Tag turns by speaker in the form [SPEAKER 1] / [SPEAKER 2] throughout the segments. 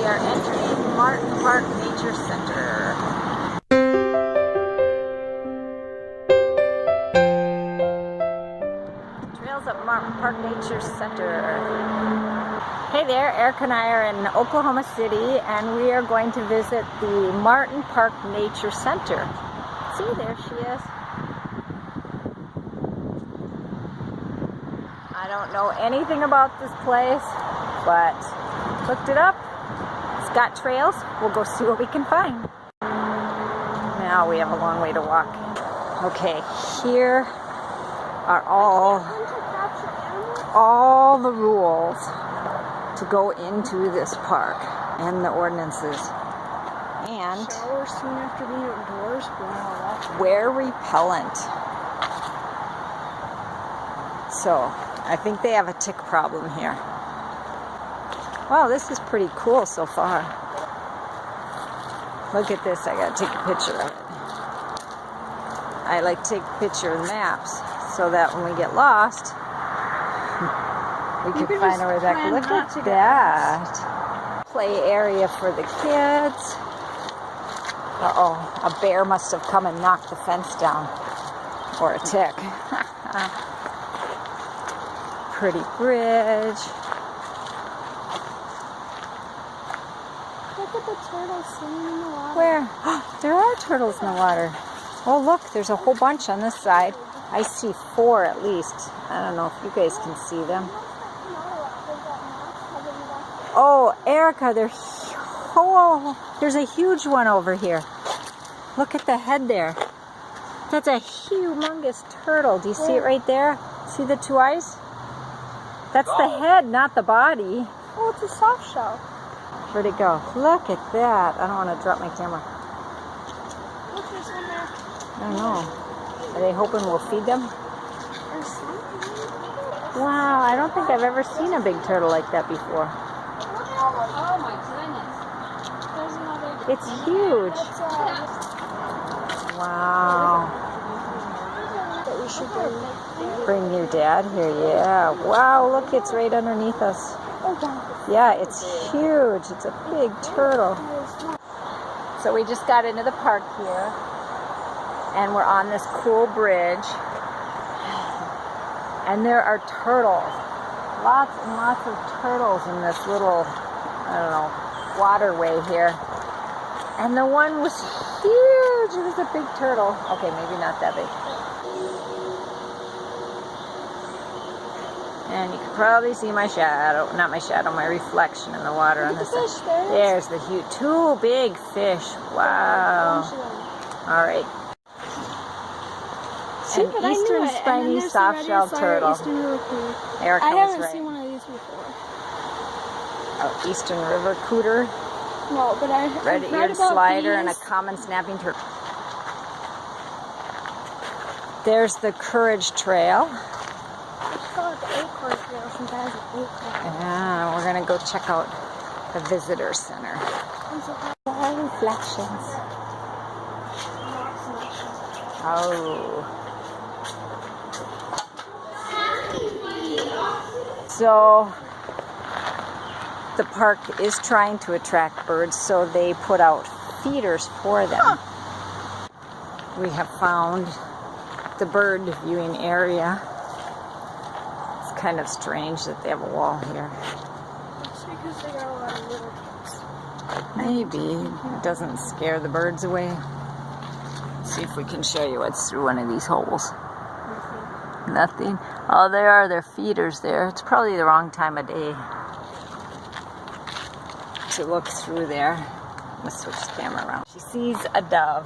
[SPEAKER 1] are entering Martin Park Nature Center. Trails at Martin Park Nature Center. Hey there, Eric and I are in Oklahoma City and we are going to visit the Martin Park Nature Center. See, there she is. I don't know anything about this place, but looked it up. It's got trails. We'll go see what we can find. Now we have a long way to walk. Okay, here are all the rules to go into this park and the ordinances. And
[SPEAKER 2] shower soon after being outdoors. Wow.
[SPEAKER 1] Wear repellent. So I think they have a tick problem here. Wow, this is pretty cool so far. Look at this, I gotta take a picture of it. I like to take a picture of maps so that when we get lost, we can find where exactly. Look at that. Play area for the kids. Uh-oh, a bear must have come and knocked the fence down. Or a tick. Pretty bridge.
[SPEAKER 2] Look at the turtles swimming in the water.
[SPEAKER 1] Where? There are turtles in the water. Oh look, there's a whole bunch on this side. I see 4 at least. I don't know if you guys can see them. Oh, Erica, there's a huge one over here. Look at the head there. That's a humongous turtle. Do you see it right there? See the 2 eyes? That's the head, not the body.
[SPEAKER 2] Oh, it's a soft shell.
[SPEAKER 1] Where'd it go? Look at that. I don't want to drop my camera.
[SPEAKER 2] Look, there's one there.
[SPEAKER 1] I don't know. Are they hoping we'll feed them?
[SPEAKER 2] Or something.
[SPEAKER 1] Wow, I don't think I've ever seen a big turtle like that before.
[SPEAKER 2] Oh my goodness. There's another.
[SPEAKER 1] It's huge. Wow.
[SPEAKER 2] That we should
[SPEAKER 1] Bring your dad here, yeah. Wow, look, it's right underneath us. Yeah, it's huge. It's a big turtle. So we just got into the park here, and we're on this cool bridge, and there are turtles. Lots and lots of turtles in this little, I don't know, waterway here. And the one was huge. It was a big turtle. Okay, maybe not that big. And you can probably see my shadow, not my shadow, my reflection in the water on this side. There's the huge, 2 big fish. Wow. All right. An eastern spiny soft-shelled turtle. Erica
[SPEAKER 2] I
[SPEAKER 1] was
[SPEAKER 2] haven't
[SPEAKER 1] right.
[SPEAKER 2] seen one of these before.
[SPEAKER 1] Oh, eastern river cooter.
[SPEAKER 2] No, but I've read
[SPEAKER 1] Red-eared
[SPEAKER 2] about
[SPEAKER 1] slider
[SPEAKER 2] these.
[SPEAKER 1] and a common snapping turtle. There's the Courage Trail. Yeah, we're gonna go check out the visitor center. Reflections. Oh. So the park is trying to attract birds, so they put out feeders for them. We have found the bird viewing area. Kind of strange that they have a wall here.
[SPEAKER 2] It's because they got a lot of little kids.
[SPEAKER 1] Maybe. It doesn't scare the birds away. Let's see if we can show you what's through one of these holes. Nothing. Oh, there are their feeders there. It's probably the wrong time of day to look through there. I'm going to switch the camera around. She sees a dove.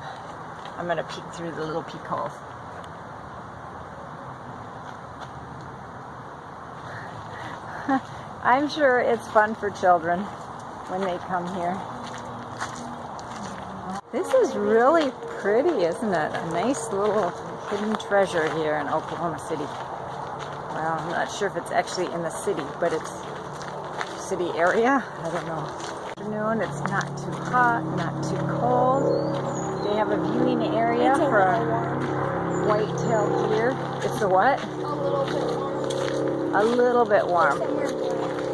[SPEAKER 1] I'm going to peek through the little peek hole. I'm sure it's fun for children when they come here. This is really pretty, isn't it? A nice little hidden treasure here in Oklahoma City. Well, I'm not sure if it's actually in the city, but it's city area. I don't know. Afternoon, it's not too hot, not too cold. They have a viewing area for a white-tailed deer. It's a what?
[SPEAKER 2] A little bit warm.
[SPEAKER 1] A little bit warm,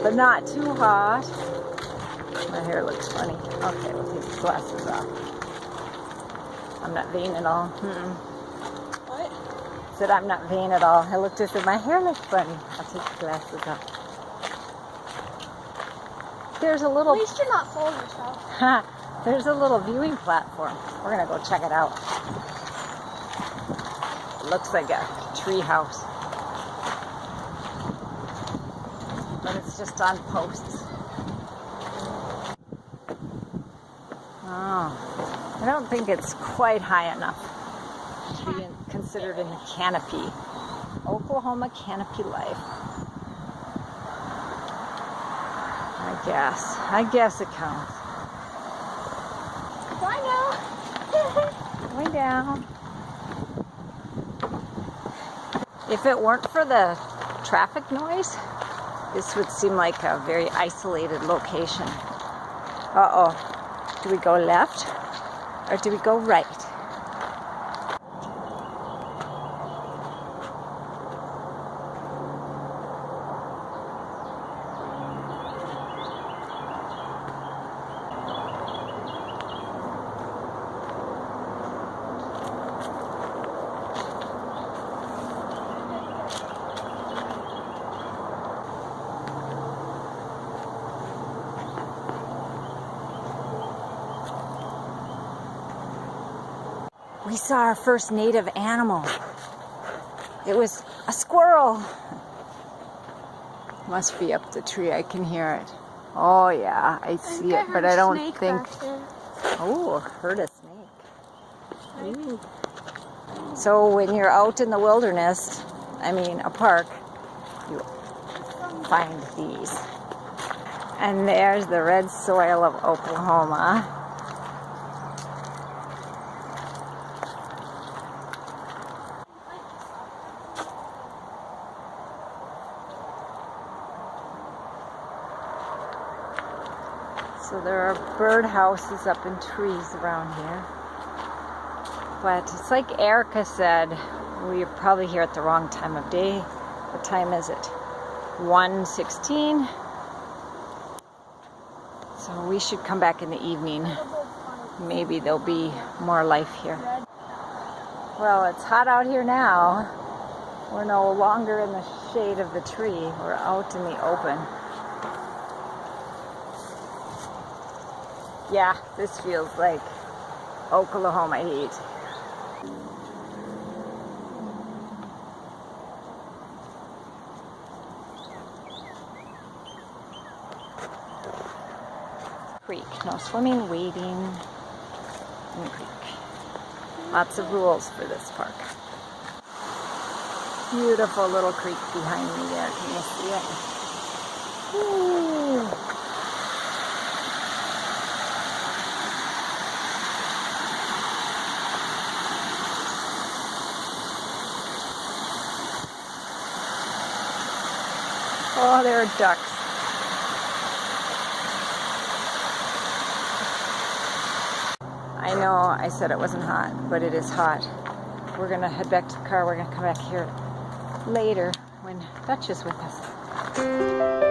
[SPEAKER 1] but not too hot. My hair looks funny. Okay, we'll take the glasses off. I'm not vain at all.
[SPEAKER 2] What?
[SPEAKER 1] Said I'm not vain at all. I looked as if my hair looked funny. I'll take the glasses off. There's a little...
[SPEAKER 2] At least you're not full of yourself.
[SPEAKER 1] There's a little viewing platform. We're gonna go check it out. It looks like a tree house. But it's just on posts. Oh, I don't think it's quite high enough to be considered in the canopy. Oklahoma canopy life. I guess it counts.
[SPEAKER 2] I know.
[SPEAKER 1] Way down. If it weren't for the traffic noise, this would seem like a very isolated location. Uh-oh. Do we go left or do we go right? We saw our first native animal. It was a squirrel. Must be up the tree. I can hear it. Oh yeah, I see it, but I don't think. Oh, heard a snake. Ooh. So when you're out in the wilderness, I mean a park, you find these. And there's the red soil of Oklahoma. So there are bird houses up in trees around here. But it's like Erica said, we're probably here at the wrong time of day. What time is it? 1:16. So we should come back in the evening. Maybe there'll be more life here. Well, it's hot out here now. We're no longer in the shade of the tree. We're out in the open. Yeah, this feels like Oklahoma heat. Creek, no swimming, wading in the creek. Lots of rules for this park. Beautiful little creek behind me there. Can you see it? Ooh. Oh, there are ducks. I know I said it wasn't hot, but it is hot. We're gonna head back to the car. We're gonna come back here later when Dutch is with us.